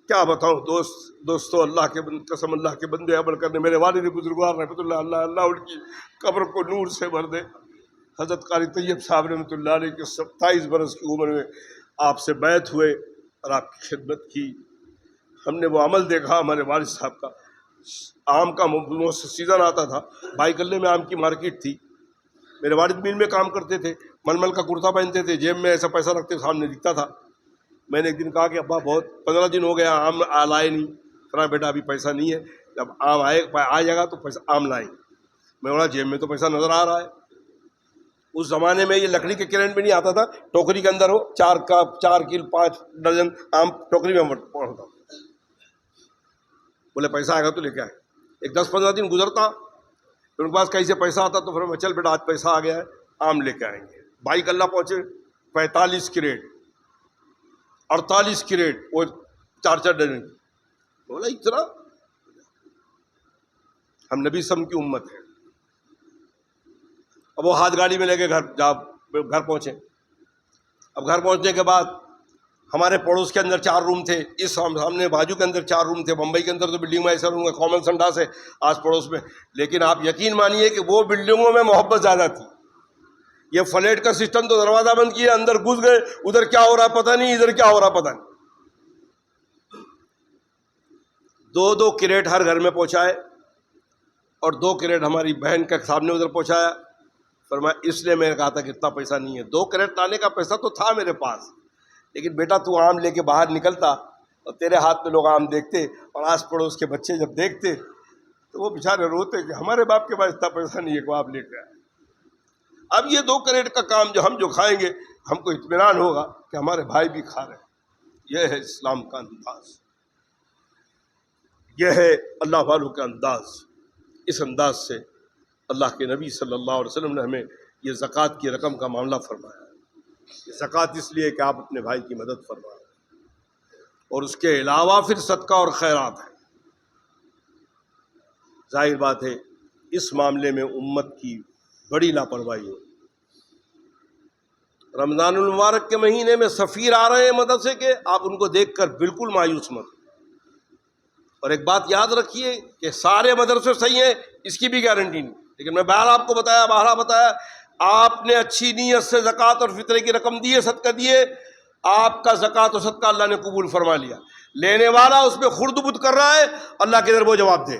کیا بتاؤں دوستو، اللہ کے قسم اللہ کے بندے عمل کرنے، میرے والد بزرگوار رحمۃ اللہ اللہ ان کی قبر کو نور سے بھر دے۔ حضرت قاری طیب صاحب رحمۃ اللہ علیہ کے 27 برس کی عمر میں آپ سے بیعت ہوئے اور آپ کی خدمت کی۔ ہم نے وہ عمل دیکھا ہمارے والد صاحب کا۔ آم کا سیزن آتا تھا، بھائی کلے میں آم کی مارکیٹ تھی، میرے والد میل میں کام کرتے تھے، ململ کا کرتا پہنتے تھے، جیب میں ایسا پیسہ رکھتے سامنے دکھتا تھا۔ میں نے ایک دن کہا کہ ابا بہت 15 دن ہو گیا آم لائے نہیں۔ کہا بیٹا ابھی پیسہ نہیں ہے، جب آم آ جائے گا تو پیسہ آم لائیں۔ میں بولا جیب میں تو پیسہ نظر آ رہا ہے۔ اس زمانے میں یہ لکڑی کے کرین میں نہیں آتا تھا، ٹوکری کے اندر ہو 4 کل 5 درجن آم ٹوکری میں پڑتا۔ بولے پیسہ آئے گا تو لے کے آئے۔ ایک 10-15 دن گزرتا، پھر ان کے پاس کہیں سے پیسہ آتا تو پھر میں چل بیٹا آج پیسہ آ گیا ہے، آم لے کے آئیں گے۔ بھائی کلّا پہنچے 45 کریٹ 48 کریٹ، وہ 4 درجن۔ بولا اتنا؟ ہم نبی سم کی امت ہے۔ اب وہ ہاتھ گاڑی میں لے کے گھر پہنچے۔ اب گھر پہنچنے کے بعد ہمارے پڑوس کے اندر 4 روم تھے، اس سامنے بازو کے اندر 4 روم تھے۔ بمبئی کے اندر تو بلڈنگ میں ایسا روم ہے، کامن سنڈاس ہے آس پڑوس میں، لیکن آپ یقین مانیے کہ وہ بلڈنگوں میں محبت زیادہ تھی۔ یہ فلیٹ کا سسٹم تو دروازہ بند کیا، اندر گھس گئے، ادھر کیا ہو رہا پتہ نہیں، ادھر کیا ہو رہا پتہ نہیں۔ 2 کریٹ ہر گھر میں پہنچائے، اور 2 کریٹ ہماری بہن کے سامنے ادھر پہنچایا۔ فرمایا اس لیے میں نے کہا تھا کہ اتنا پیسہ نہیں ہے، 2 کریٹ لانے کا پیسہ تو تھا میرے پاس، لیکن بیٹا تو آم لے کے باہر نکلتا اور تیرے ہاتھ میں لوگ آم دیکھتے اور آس پڑوس کے بچے جب دیکھتے تو وہ بیچارے روتے کہ ہمارے باپ کے پاس اتنا پیسہ نہیں ہے کہ آپ لے کے آئے۔ اب یہ 2 کریٹ کا کام جو کھائیں گے، ہم کو اطمینان ہوگا کہ ہمارے بھائی بھی کھا رہے ہیں۔ یہ ہے اسلام کا انداز، یہ ہے اللہ والوں کا انداز۔ اس انداز سے اللہ کے نبی صلی اللہ علیہ وسلم نے ہمیں یہ زکوٰۃ کی رقم کا معاملہ فرمایا۔ یہ زکوٰۃ اس لیے کہ آپ اپنے بھائی کی مدد فرمائیں، اور اس کے علاوہ پھر صدقہ اور خیرات ہے۔ ظاہر بات ہے اس معاملے میں امت کی بڑی لاپرواہی ہو۔ رمضان المبارک کے مہینے میں سفیر آ رہے ہیں مدرسے کے، آپ ان کو دیکھ کر بالکل مایوس مت۔ اور ایک بات یاد رکھیے کہ سارے مدرسے صحیح ہیں اس کی بھی گارنٹی نہیں، لیکن میں بہرحال آپ کو بتایا آپ نے اچھی نیت سے زکوٰۃ اور فطرے کی رقم دی ہے، صدقہ دیے، آپ کا زکوٰۃ و صدقہ اللہ نے قبول فرما لیا۔ لینے والا اس میں خرد بد کر رہا ہے، اللہ کے در وہ جواب دے۔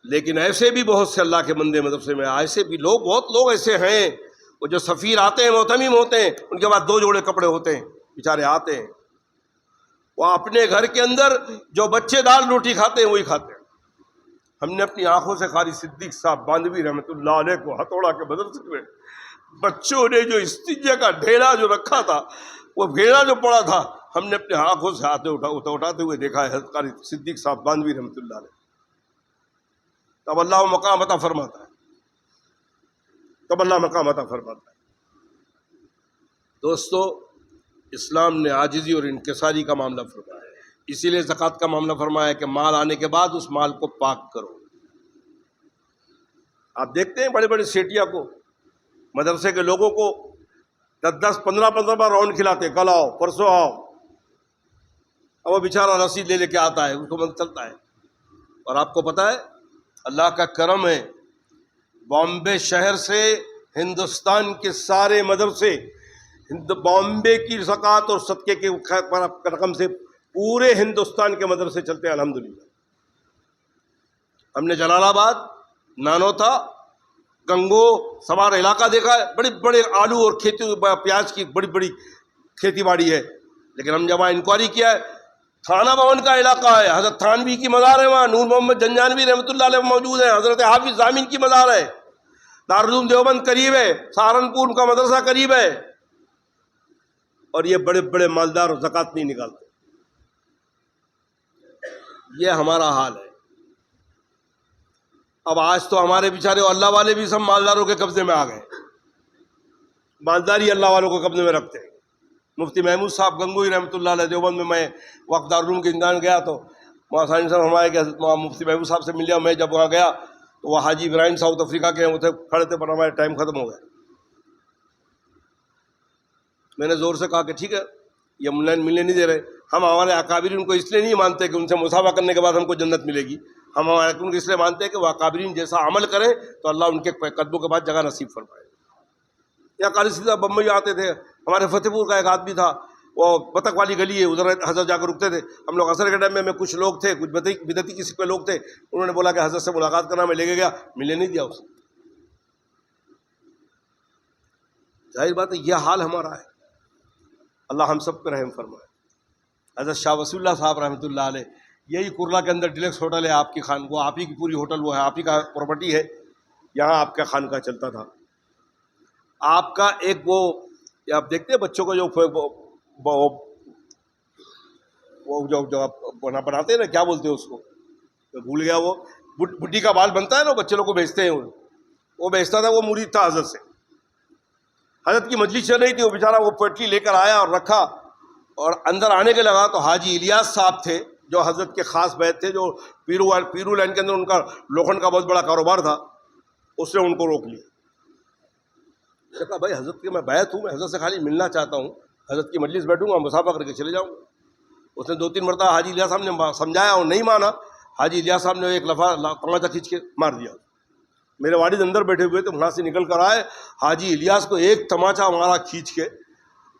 لیکن ایسے بھی بہت سے اللہ کے بندے مدرسے میں، ایسے بھی بہت لوگ ایسے ہیں، وہ جو سفیر آتے ہیں معتمم ہوتے ہیں، ان کے بعد 2 جوڑے کپڑے ہوتے ہیں، بیچارے آتے ہیں، وہ اپنے گھر کے اندر جو بچے دال روٹی کھاتے ہیں وہی کھاتے ہیں۔ ہم نے اپنی آنکھوں سے قاری صدیق صاحب باندھوی رحمۃ اللہ علیہ کو ہتھوڑا کے مدرسے میں بچوں نے جو استنجے کا ڈھیلا جو رکھا تھا، وہ بھیڑا جو پڑا تھا، ہم نے اپنے آنکھوں سے اٹھاتے ہوئے دیکھا ہے قاری صدیق صاحب باندھوی رحمۃ اللہ علیہ۔ تب اللہ مقام عطا فرماتا ہے، تب اللہ مقام عطا فرماتا ہے۔ دوستو، اسلام نے عاجزی اور انکساری کا معاملہ فرمایا ہے، اسی لیے زکوٰۃ کا معاملہ فرمایا ہے کہ مال آنے کے بعد اس مال کو پاک کرو۔ آپ دیکھتے ہیں بڑے بڑے سیٹیا کو، مدرسے کے لوگوں کو 10 15 بار راؤنڈ کھلاتے، کل آؤ پرسوں آؤ، اب وہ بیچارہ رسید لے کے آتا ہے، اس کو من چلتا ہے۔ اور آپ کو پتہ ہے اللہ کا کرم ہے، بامبے شہر سے ہندوستان کے سارے مدرسے، بامبے کی زکوٰۃ اور صدقے کے رقم سے پورے ہندوستان کے مدرسے چلتے ہیں الحمدللہ۔ ہم نے جلال آباد، نانوتا، گنگو سوار علاقہ دیکھا ہے، بڑے بڑے آلو اور پیاز کی بڑی بڑی کھیتی باڑی ہے، لیکن ہم جب وہاں انکوائری کیا ہے، تھانہ بھون کا علاقہ ہے، حضرت تھانوی کی مزار ہے وہاں، نور محمد جنجانوی رحمۃ اللہ علیہ موجود ہے، حضرت حافظ ضامن کی مزار ہے، دارالعلوم دیوبند قریب ہے، سہارنپور کا مدرسہ قریب ہے، اور یہ بڑے بڑے مالدار زکوٰۃ نہیں نکالتے۔ یہ ہمارا حال ہے۔ اب آج تو ہمارے بیچارے اللہ والے بھی سب مالداروں کے قبضے میں آ گئے، مالداری اللہ والوں کو قبضے میں رکھتے ہیں۔ مفتی محمود صاحب گنگوئی رحمۃ اللہ علیہ دیوبند میں، میں وقت دارالعلوم کے امتحان گیا تو وہاں سائنس صاحب ہمارے کہ مفتی محمود صاحب سے مل لیا۔ میں جب وہاں گیا تو وہ حاجی ابراہیم ساؤتھ افریقہ کے وہ تھے، کھڑے تھے، پر ہمارے ٹائم ختم ہو گیا۔ میں نے زور سے کہا کہ ٹھیک ہے یہ ملنے نہیں دے رہے، ہم ہمارے اکابرین کو اس لیے نہیں مانتے کہ ان سے مصافحہ کرنے کے بعد ہم کو جنت ملے گی، ہم ہمارے ان کو اس لیے مانتے ہیں کہ وہ اکابرین جیسا عمل کریں تو اللہ ان کے قدموں کے بعد جگہ نصیب فرمائے۔ یا قاری سیدھا بمبئی آتے تھے، ہمارے فتح پور کا ایک آدمی تھا، وہ بطخ والی گلی ہے ادھر حضرت جا کر رکتے تھے، ہم لوگ عصر کے ٹائم میں کچھ لوگ تھے، کچھ بدعتی قسم کے لوگ تھے، انہوں نے بولا کہ حضرت سے ملاقات کرنا، میں لے کے گیا، ملنے نہیں دیا اسے۔ ظاہر بات ہے یہ حال ہمارا ہے، اللہ ہم سب پہ رحم فرمائے۔ حضرت شاہ وصی اللہ صاحب رحمۃ اللہ علیہ، یہی کرلا کے اندر ڈیلکس ہوٹل ہے آپ کی وہ آپ ہی کی پوری ہوٹل وہ ہے، آپ ہی کا پراپرٹی ہے، یہاں آپ کا خانقاہ چلتا تھا۔ آپ کا ایک وہ آپ دیکھتے ہیں بچوں کو جو بناتے ہیں نا، کیا بولتے ہیں اس کو، میں بھول گیا، وہ بڈھی کا بال بنتا ہے نا، بچے لوگ کو بیچتے ہیں، وہ بیچتا تھا، وہ مرید تھا حضرت سے۔ حضرت کی مجلس چل رہی تھی، وہ بیچارہ وہ پٹلی لے کر آیا اور رکھا، اور اندر آنے کے لگا تو حاجی الیاس صاحب تھے جو حضرت کے خاص بیت تھے، جو پیرو لائن کے اندر ان کا لوکھنڈ کا بہت بڑا کاروبار تھا، اس نے ان کو روک لیا۔ اس نے کہا بھائی حضرت کے میں بیعت ہوں، میں حضرت سے خالی ملنا چاہتا ہوں، حضرت کی مجلس بیٹھوں گا، مصافحہ کر کے چلے جاؤں گا۔ اس نے 2-3 مرتبہ حاجی الیاس صاحب نے سمجھایا اور نہیں مانا، حاجی الیاس صاحب نے ایک لفظ تماچا کھینچ کے مار دیا۔ میرے والد اندر بیٹھے ہوئے تھے، وہاں سے نکل کر آئے، حاجی الیاس کو ایک تماچا مارا کھینچ کے،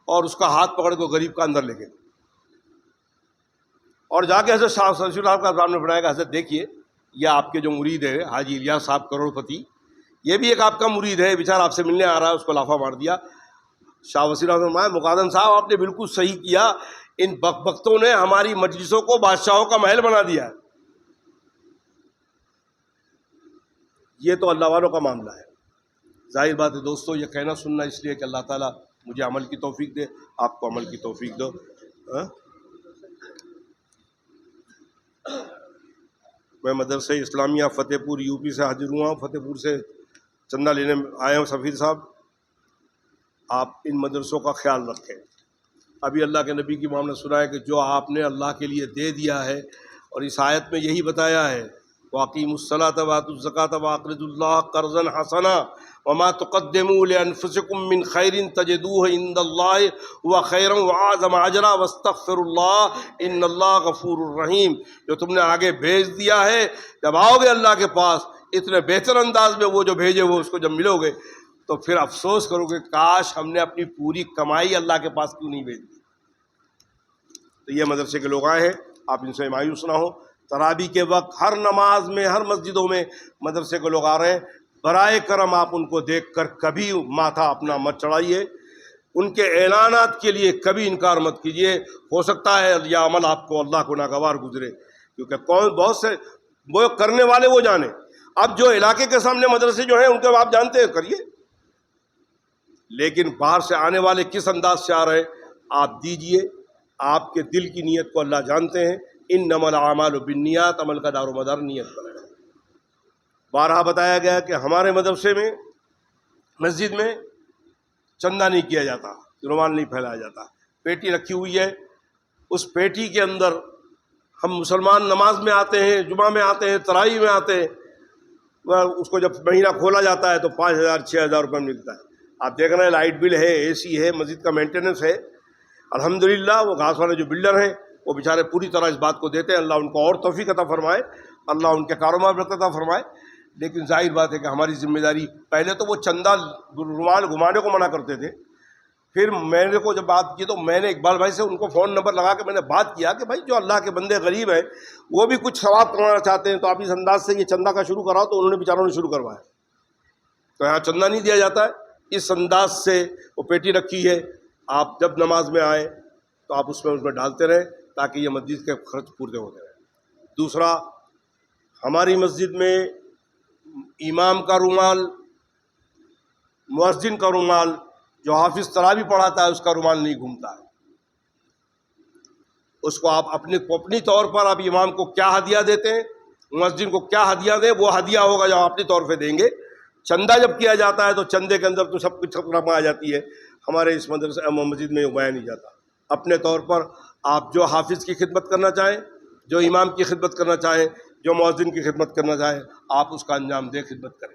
اور اس کا ہاتھ پکڑ کے غریب کا اندر لے گئے، اور جا کے حضرت شاہ رسول اللہ کا سامنے بنایا کہ حضرت دیکھیے یہ آپ کے جو مرید ہے حاجی الیاس صاحب کروڑ پتی، یہ بھی ایک آپ کا مرید ہے، بیچارہ آپ سے ملنے آ رہا ہے، اس کو لافہ مار دیا۔ شاہ وسیع نے فرمایا مقادم صاحب آپ نے بالکل صحیح کیا، ان بختوں نے ہماری مجلسوں کو بادشاہوں کا محل بنا دیا ہے۔ یہ تو اللہ والوں کا معاملہ ہے۔ ظاہر بات ہے دوستو، یہ کہنا سننا اس لیے کہ اللہ تعالیٰ مجھے عمل کی توفیق دے، آپ کو عمل کی توفیق دو۔ میں مدرسہ اسلامیہ فتح پور یو پی سے حاضر ہوا ہوں، فتح پور سے چندہ لینے آئے ہوں۔ سفیر صاحب آپ ان مدرسوں کا خیال رکھیں۔ ابھی اللہ کے نبی کی معاملہ سنا ہے کہ جو آپ نے اللہ کے لیے دے دیا ہے، اور اس آیت میں یہی بتایا ہے وَأَقِيمُوا الصَّلَاةَ وَآتُوا الزَّكَاةَ وَأَقْرِضُوا اللَّهَ قَرْضًا حَسَنًا وَمَا تُقَدِّمُوا لِأَنفُسِكُم مِّن خَيْرٍ تَجِدُوهُ عِندَ اللَّهِ هُوَ خَيْرًا وَأَعْظَمَ أَجْرًا وَاسْتَغْفِرُوا اللَّهَ إِنَّ اللَّهَ غَفُورٌ رَحِيمٌ۔ جو تم نے آگے بھیج دیا ہے، جب آؤ گے اللہ کے پاس اتنے بہتر انداز میں، وہ جو بھیجے وہ اس کو جب ملو گے تو پھر افسوس کرو گے کاش ہم نے اپنی پوری کمائی اللہ کے پاس کیوں نہیں بھیج دی۔ تو یہ مدرسے کے لوگ آئے ہیں، آپ ان سے مایوس نہ ہو۔ تراویح کے وقت ہر نماز میں، ہر مسجدوں میں مدرسے کے لوگ آ رہے ہیں، برائے کرم آپ ان کو دیکھ کر کبھی ماتھا اپنا مت چڑھائیے، ان کے اعلانات کے لیے کبھی انکار مت کیجیے۔ ہو سکتا ہے یہ عمل آپ کو اللہ کو ناگوار گزرے، کیونکہ بہت سے وہ کرنے والے وہ جانے۔ اب جو علاقے کے سامنے مدرسے جو ہیں ان کو آپ جانتے ہیں، کریے، لیکن باہر سے آنے والے کس انداز سے آ رہے ہیں آپ دیجئے، آپ کے دل کی نیت کو اللہ جانتے ہیں۔ انما الاعمال بالنیات، عمل کا دار و مدار نیت پر ہے۔ بارہا بتایا گیا کہ ہمارے مدرسے میں، مسجد میں چندہ نہیں کیا جاتا، رومال نہیں پھیلایا جاتا، پیٹی رکھی ہوئی ہے، اس پیٹی کے اندر ہم مسلمان نماز میں آتے ہیں، جمعہ میں آتے ہیں، تراویح میں آتے ہیں، اس کو جب مہینہ کھولا جاتا ہے تو 5,000-6,000 روپے ملتا ہے۔ آپ دیکھ رہے ہیں لائٹ بل ہے، اے سی ہے، مسجد کا مینٹیننس ہے۔ الحمدللہ وہ گھاس والے جو بلڈر ہیں وہ بیچارے پوری طرح اس بات کو دیتے ہیں، اللہ ان کو اور توفیق عطا فرمائے، اللہ ان کے کاروبار میں عطا فرمائے۔ لیکن ظاہر بات ہے کہ ہماری ذمہ داری، پہلے تو وہ چندہ رومال گھمانے کو منع کرتے تھے، پھر میں نے کو جب بات کی تو میں نے اقبال بھائی سے ان کو فون نمبر لگا کے میں نے بات کیا کہ بھائی جو اللہ کے بندے غریب ہیں وہ بھی کچھ ثواب کمانا چاہتے ہیں، تو آپ اس انداز سے یہ چندہ کا شروع کراؤ، تو انہوں نے بیچاروں نے شروع کروایا۔ تو یہاں چندہ نہیں دیا جاتا ہے، اس انداز سے وہ پیٹی رکھی ہے، آپ جب نماز میں آئیں تو آپ اس میں ڈالتے رہیں تاکہ یہ مسجد کے خرچ پورے ہوتے رہیں۔ دوسرا، ہماری مسجد میں امام کا رومال، مؤذن کا رومال، جو حافظ تراویح پڑھاتا ہے اس کا رومال نہیں گھومتا ہے۔ اس کو آپ اپنی طور پر آپ امام کو کیا ہدیہ دیتے ہیں، مؤذن کو کیا ہدیہ دیں، وہ ہدیہ ہوگا جو آپ اپنی طور پہ دیں گے۔ چندہ جب کیا جاتا ہے تو چندے کے اندر تو سب کچھ رقم آ جاتی ہے، ہمارے اس مدرسے مسجد میں وہ نہیں جاتا۔ اپنے طور پر آپ جو حافظ کی خدمت کرنا چاہیں، جو امام کی خدمت کرنا چاہیں، جو مؤذن کی خدمت کرنا چاہیں، آپ اس کا انجام دیں، خدمت کریں۔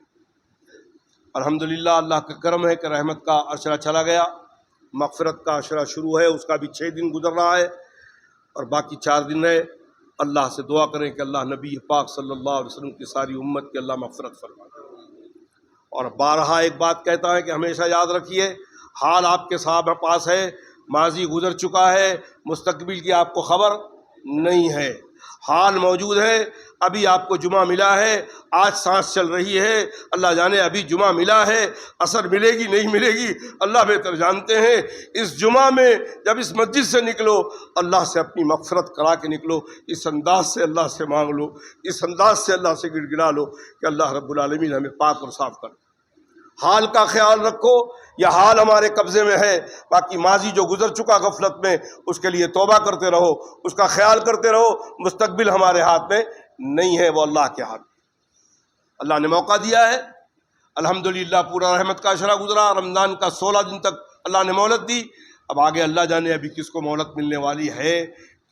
الحمدللہ اللہ کا کرم ہے کہ رحمت کا عرصہ چلا گیا، مغفرت کا عشرہ شروع ہے، اس کا بھی 6 دن گزر رہا ہے اور باقی 4 دن ہے۔ اللہ سے دعا کریں کہ اللہ نبی پاک صلی اللہ علیہ وسلم کی ساری امت کی اللہ مغفرت فرمائے۔ اور بارہا ایک بات کہتا ہے کہ ہمیشہ یاد رکھیے، حال آپ کے پاس ہے، ماضی گزر چکا ہے، مستقبل کی آپ کو خبر نہیں ہے۔ حال موجود ہے، ابھی آپ کو جمعہ ملا ہے، آج سانس چل رہی ہے، اللہ جانے ابھی جمعہ ملا ہے، اثر ملے گی نہیں ملے گی اللہ بہتر جانتے ہیں۔ اس جمعہ میں جب اس مسجد سے نکلو، اللہ سے اپنی مغفرت کرا کے نکلو، اس انداز سے اللہ سے مانگ لو، اس انداز سے اللہ سے گڑ گڑا لو کہ اللہ رب العالمین ہمیں پاک اور صاف کر۔ حال کا خیال رکھو، یہ حال ہمارے قبضے میں ہے، باقی ماضی جو گزر چکا غفلت میں، اس کے لیے توبہ کرتے رہو، اس کا خیال کرتے رہو۔ مستقبل ہمارے ہاتھ میں نہیں ہے، وہ اللہ کے ہاتھ میں۔ اللہ نے موقع دیا ہے، الحمدللہ پورا رحمت کا عشرہ گزرا، رمضان کا 16 دن تک اللہ نے مہلت دی۔ اب آگے اللہ جانے ابھی کس کو مہلت ملنے والی ہے،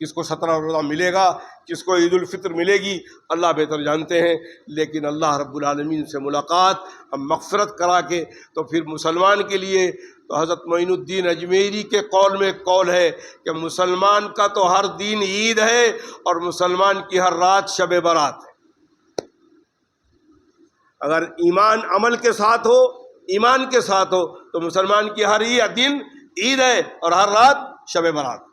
کس کو 17 روزہ ملے گا، کس کو عید الفطر ملے گی، اللہ بہتر جانتے ہیں۔ لیکن اللہ رب العالمین سے ملاقات ہم مغفرت کرا کے، تو پھر مسلمان کے لیے تو حضرت معین الدین اجمیری کے قول میں ایک قول ہے کہ مسلمان کا تو ہر دن عید ہے اور مسلمان کی ہر رات شب برات ہے۔ اگر ایمان عمل کے ساتھ ہو، ایمان کے ساتھ ہو، تو مسلمان کی ہر دن عید ہے اور ہر رات شب برات۔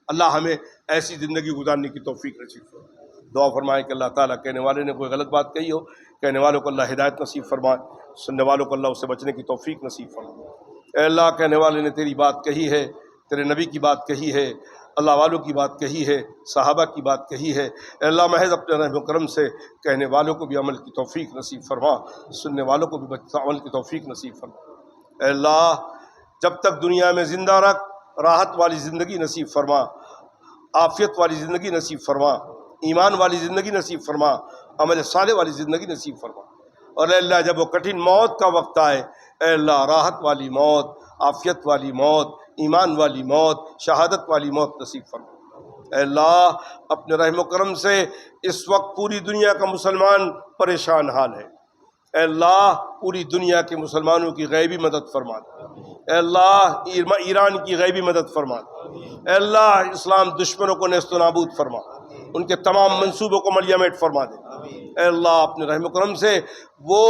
اللہ ہمیں ایسی زندگی گزارنے کی توفیق نصیب فرمائے۔ دعا فرمائے کہ اللہ تعالیٰ کہنے والے نے کوئی غلط بات کہی ہو، کہنے والوں کو اللہ ہدایت نصیب فرمائے، سننے والوں کو اللہ اس سے بچنے کی توفیق نصیب فرمائے۔ اے اللہ، کہنے والے نے تیری بات کہی ہے، تیرے نبی کی بات کہی ہے، اللہ والوں کی بات کہی ہے، صحابہ کی بات کہی ہے۔ اے اللہ، محض اپنے رحم و کرم سے کہنے والوں کو بھی عمل کی توفیق نصیب فرما، سننے والوں کو بھی عمل کی توفیق نصیب فرما۔ اے اللہ، جب تک دنیا میں زندہ رکھ، راحت والی زندگی نصیب فرما، عافیت والی زندگی نصیب فرما، ایمان والی زندگی نصیب فرما، عمل صالح والی زندگی نصیب فرما۔ اور اے اللہ، جب وہ کٹھن موت کا وقت آئے، اے اللہ، راحت والی موت، عافیت والی موت، ایمان والی موت، شہادت والی موت نصیب فرما۔ اے اللہ، اپنے رحم و کرم سے اس وقت پوری دنیا کا مسلمان پریشان حال ہے، اے اللہ پوری دنیا کے مسلمانوں کی غیبی مدد فرما دے۔ اے اللہ، ایران کی غیبی مدد فرما دے۔ اے اللہ، اسلام دشمنوں کو نیست و نابود فرما، ان کے تمام منصوبوں کو ملیمیٹ فرما دے۔ اے اللہ، اپنے رحم و کرم سے وہ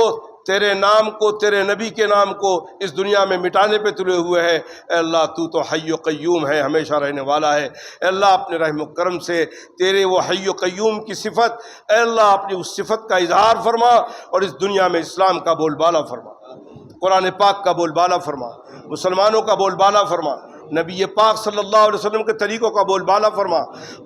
تیرے نام کو، تیرے نبی کے نام کو اس دنیا میں مٹانے پہ تلے ہوئے ہے، اے اللہ تو حی و قیوم ہے، ہمیشہ رہنے والا ہے۔ اے اللہ، اپنے رحم و کرم سے تیرے وہ حی و قیوم کی صفت، اے اللہ اپنی اس صفت کا اظہار فرما اور اس دنیا میں اسلام کا بول بالا فرما، قرآن پاک کا بول بالا فرما، مسلمانوں کا بول بالا فرما، نبی پاک صلی اللہ علیہ وسلم کے طریقوں کا بول بالا فرما،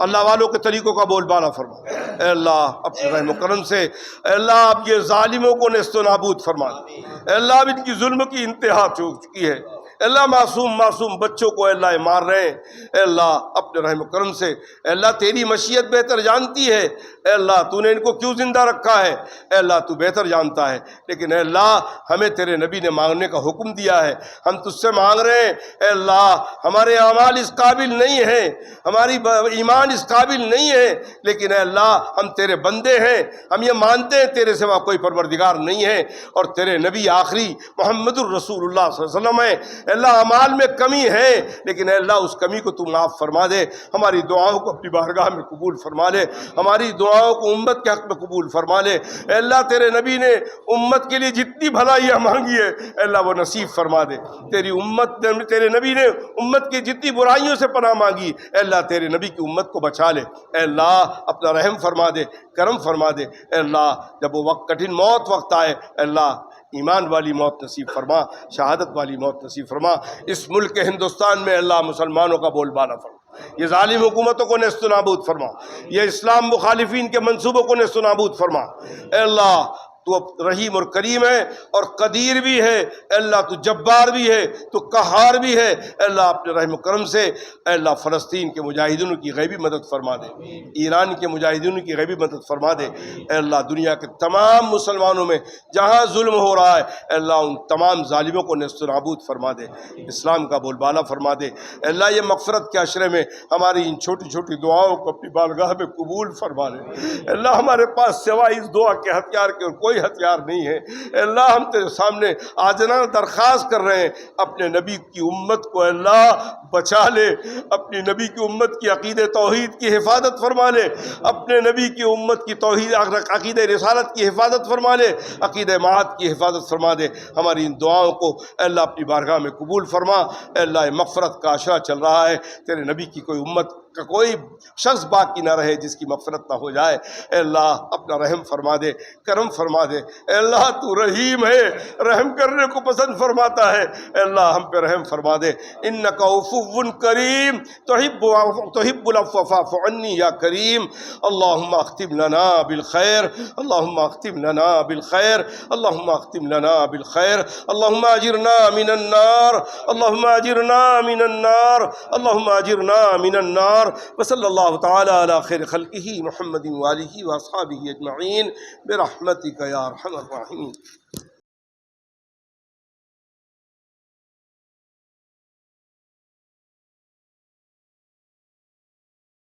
اللہ والوں کے طریقوں کا بول بالا فرما۔ اے اللہ، اپنے رحم و کرم سے اے اللہ اب یہ ظالموں کو نیست و نابود فرما، اے اللہ اب ان کی ظلم کی انتہا ہو چکی ہے، اے اللہ معصوم بچوں کو اے اللہ مار رہے ہیں، اے اللہ اپنے رحم و کرم سے اے اللہ تیری مشیت بہتر جانتی ہے، اے اللہ تو نے ان کو کیوں زندہ رکھا ہے، اے اللہ تو بہتر جانتا ہے، لیکن اے اللہ ہمیں تیرے نبی نے مانگنے کا حکم دیا ہے، ہم تجھ سے مانگ رہے ہیں، اے اللہ ہمارے اعمال اس قابل نہیں ہیں، ہماری ایمان اس قابل نہیں ہے، لیکن اے اللہ ہم تیرے بندے ہیں، ہم یہ مانتے ہیں تیرے سوا کوئی پروردگار نہیں ہے، اور تیرے نبی آخری محمد الرسول اللہ صلی اللہ علیہ وسلم ہے۔ اے اللہ اعمال میں کمی ہے، لیکن اے اللہ اس کمی کو تو معاف فرما دے، ہماری دعاؤں کو اپنی بارگاہ میں قبول فرما لے، ہماری دعاؤں کو امت کے حق میں قبول فرما لے۔ اے اللہ تیرے نبی نے امت کے لیے جتنی بھلائیاں مانگی ہے اے اللہ وہ نصیب فرما دے، تیرے نبی نے امت کی جتنی برائیوں سے پناہ مانگی اے اللہ تیرے نبی کی امت کو بچا لے، اے اللہ اپنا رحم فرما دے، کرم فرما دے، اے اللہ جب وہ وقت کٹھن موت وقت آئے اے اللہ ایمان والی موت نصیب فرما، شہادت والی موت نصیب فرما، اس ملک ہندوستان میں اللہ مسلمانوں کا بول بالا فرما، یہ ظالم حکومتوں کو نیست و نابود فرما، یہ اسلام مخالفین کے منصوبوں کو نیست و نابود فرما، اے اللہ تو رحیم اور کریم ہے اور قدیر بھی ہے، اے اللہ تو جبار بھی ہے، تو قہار بھی ہے، اے اللہ اپنے رحم و کرم سے اے اللہ فلسطین کے مجاہدین کی غیبی مدد فرما دے، ایران کے مجاہدین کی غیبی مدد فرما دے، اے اللہ دنیا کے تمام مسلمانوں میں جہاں ظلم ہو رہا ہے اے اللہ ان تمام ظالموں کو نیست و نابود فرما دے، اسلام کا بول بالا فرما دے، اے اللہ یہ مغفرت کے عشرے میں ہماری ان چھوٹی چھوٹی دعاؤں کو اپنی بارگاہ میں قبول فرما لے، اے اللہ ہمارے پاس سوائے اس دعا کے ہتھیار کے اور کوئی ہتھیار نہیں ہیں۔ اے اللہ ہم تیرے سامنے عاجزانہ درخواست کر رہے ہیں، اپنے نبی کی امت کو اے اللہ بچا لے، اپنی نبی کی امت کی عقید توحید کی حفاظت فرما لے، اپنے نبی کی امت کی توحید عقید رسالت کی حفاظت فرما لے، عقید معاد کی حفاظت فرما دے۔ ہماری ان دعاؤں کو اے اللہ اپنی بارگاہ میں قبول فرما۔ اے اللہ یہ مغفرت کا عشرہ چل رہا ہے، تیرے نبی کی کوئی امت کا کوئی شخص باقی نہ رہے جس کی مغفرت نہ ہو جائے۔ اے اللہ اپنا رحم فرما دے، کرم فرما دے۔ اے اللہ تو رحیم ہے، رحم کرنے کو پسند فرماتا ہے۔ اے اللہ ہم پہ رحم فرما دے۔ انک عفو کریم تحب العفو فاعف عنی یا کریم۔ اللہم اختم لنا بالخیر، اللہم اختم لنا بالخیر، اللہم اختم لنا بالخیر، اللہم اجرنا من النار، اللہم اجرنا من النار، اللہم اجرنا من النار۔ وصلی اللہ تعالی علی خیر خلقہ محمد وآلہ واصحابہ اجمعین برحمتک یا ارحم الراحمین۔